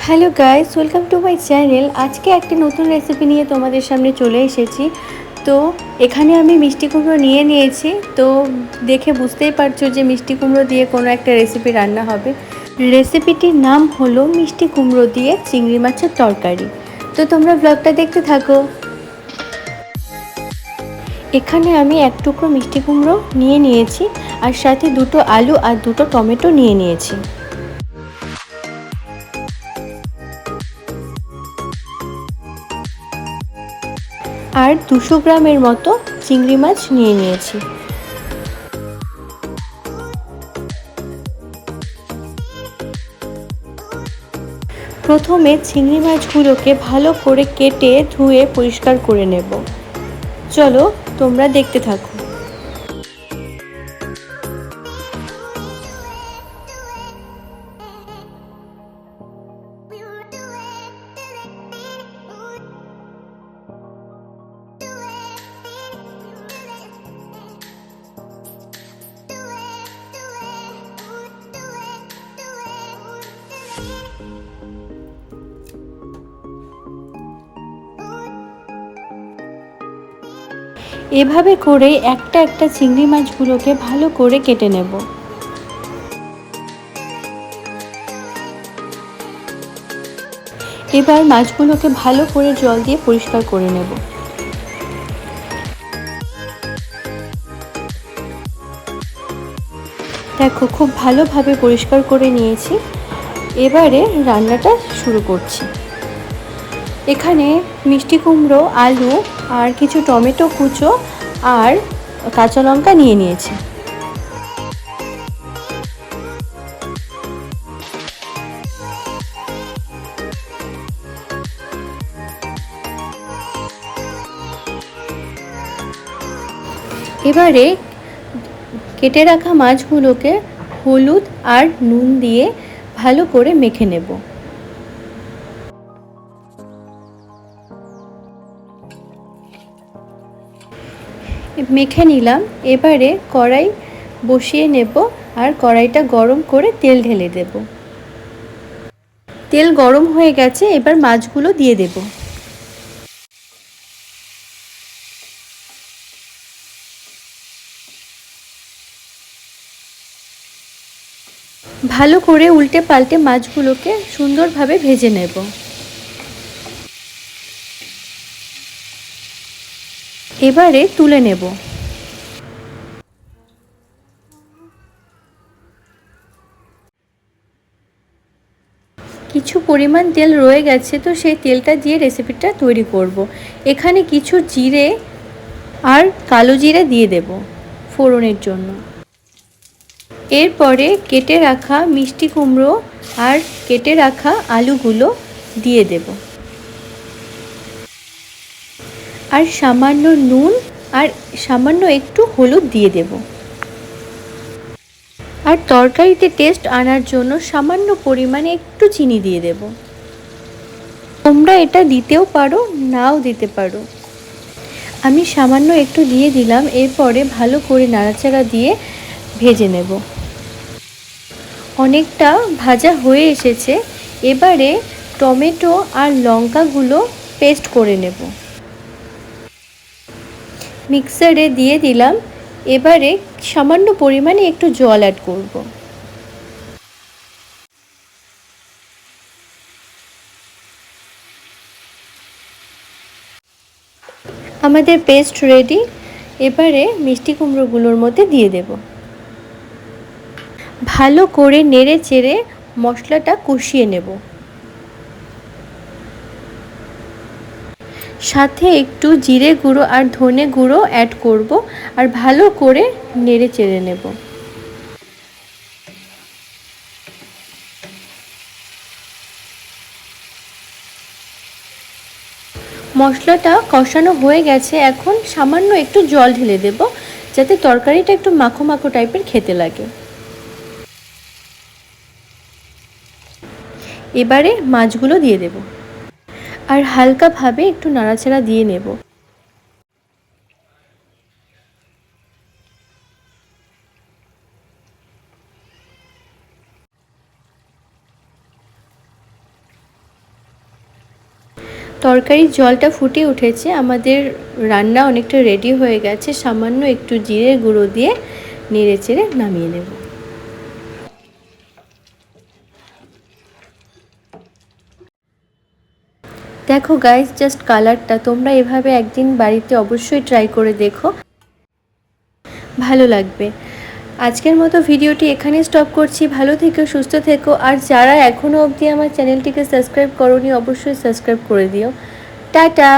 Hello guys, welcome to my channel. আজকে একটা নতুন রেসিপি নিয়ে তোমাদের সামনে চলে এসেছি। তো এখানে আমি মিষ্টি কুমড়ো নিয়ে নিয়েছি। তো দেখে বুঝতেই পারছো যে মিষ্টি কুমড়ো দিয়ে কোনো একটা রেসিপি রান্না হবে। রেসিপিটির নাম হলো মিষ্টি কুমড়ো দিয়ে চিংড়ি মাছের তরকারি। তো তোমরা ব্লগটা দেখতে থাকো। এখানে আমি এক টুকরো মিষ্টি কুমড়ো নিয়ে নিয়েছি, আর সাথে দুটো আলু আর দুটো টমেটো নিয়ে নিয়েছি। আর 200 গ্রামের মতো চিংড়ি মাছ নিয়ে নিয়েছি। প্রথমে চিংড়ি মাছগুলোকে ভালো করে কেটে ধুয়ে পরিষ্কার করে নেব। চলো তোমরা দেখতে থাকো। এভাবে করে একটা একটা চিংড়ি মাছগুলোকে ভালো করে কেটে নেব। এবার মাছগুলোকে ভালো করে জল দিয়ে পরিষ্কার করে নেব। দেখো, খুব ভালোভাবে পরিষ্কার করে নিয়েছি। এবারে রান্নাটা শুরু করছি। এখানে মিষ্টি কুমড়ো, আলু আর কিছু টমেটো কুচো আর কাঁচা লঙ্কা নিয়ে নিয়েছি। এবারে কেটে রাখা মাছগুলোকে হলুদ আর নুন দিয়ে ভালো করে মেখে নেব। মেখে নিলাম। এবারে কড়াই বসিয়ে নেব আর কড়াইটা গরম করে তেল ঢেলে দেব। তেল গরম হয়ে গেছে, এবার মাছগুলো দিয়ে দেব। ভালো করে উল্টে পাল্টে মাছগুলোকে সুন্দরভাবে ভেজে নেব। এবারে তুলে নেব। কিছু পরিমাণ তেল রয়ে গেছে, তো সেই তেলটা দিয়ে রেসিপিটা তৈরি করব। এখানে কিছু জিরে আর কালো জিরে দিয়ে দেব ফোড়নের জন্য। এরপরে কেটে রাখা মিষ্টি কুমড়ো আর কেটে রাখা আলুগুলো দিয়ে দেব। আর সামান্য নুন আর সামান্য একটু হলুদ দিয়ে দেব। আর তরকারিতে টেস্ট আনার জন্য সামান্য পরিমাণে একটু চিনি দিয়ে দেব। তোমরা এটা দিতেও পারো, নাও দিতে পারো। আমি সামান্য একটু দিয়ে দিলাম। এরপরে ভালো করে নাড়াচাড়া দিয়ে ভেজে নেব। অনেকটা ভাজা হয়ে এসেছে। এবারে টমেটো আর লঙ্কাগুলো পেস্ট করে নেব। মিক্সারে দিয়ে দিলাম। এবারে সামান্য পরিমাণে একটু জল অ্যাড করব। আমাদের পেস্ট রেডি। এবারে মিষ্টি কুমড়োগুলোর মধ্যে দিয়ে দেব। ভালো করে নেড়ে চেড়ে মশলাটা কষিয়ে নেব। সাথে একটু জিরে গুঁড়ো আর ধনে গুঁড়ো অ্যাড করব, আর ভালো করে নেড়ে চেড়ে নেব। মশলাটা কষানো হয়ে গেছে। এখন সামান্য একটু জল ঢেলে দেব, যাতে তরকারিটা একটু মাখো মাখো টাইপের খেতে লাগে। এবারে মাছগুলো দিয়ে দেব, আর হালকাভাবে একটু নাড়াচাড়া দিয়ে নেব। তরকারির জলটা ফুটে উঠেছে, আমাদের রান্না অনেকটা রেডি হয়ে গেছে। সামান্য একটু জিরে গুঁড়ো দিয়ে নেড়ে চেড়ে নামিয়ে নেব। দেখো গাইস, জাস্ট কালারটা, তোমরা এভাবে একদিন বাড়িতে অবশ্যই ট্রাই করে দেখো, ভালো লাগবে। আজকের মতো ভিডিওটি এখানেই স্টপ করছি। ভালো থেকো, সুস্থ থেকো, আর যারা এখনও অবধি আমার চ্যানেলটিকে সাবস্ক্রাইব করোনি অবশ্যই সাবস্ক্রাইব করে দিও। টাটা।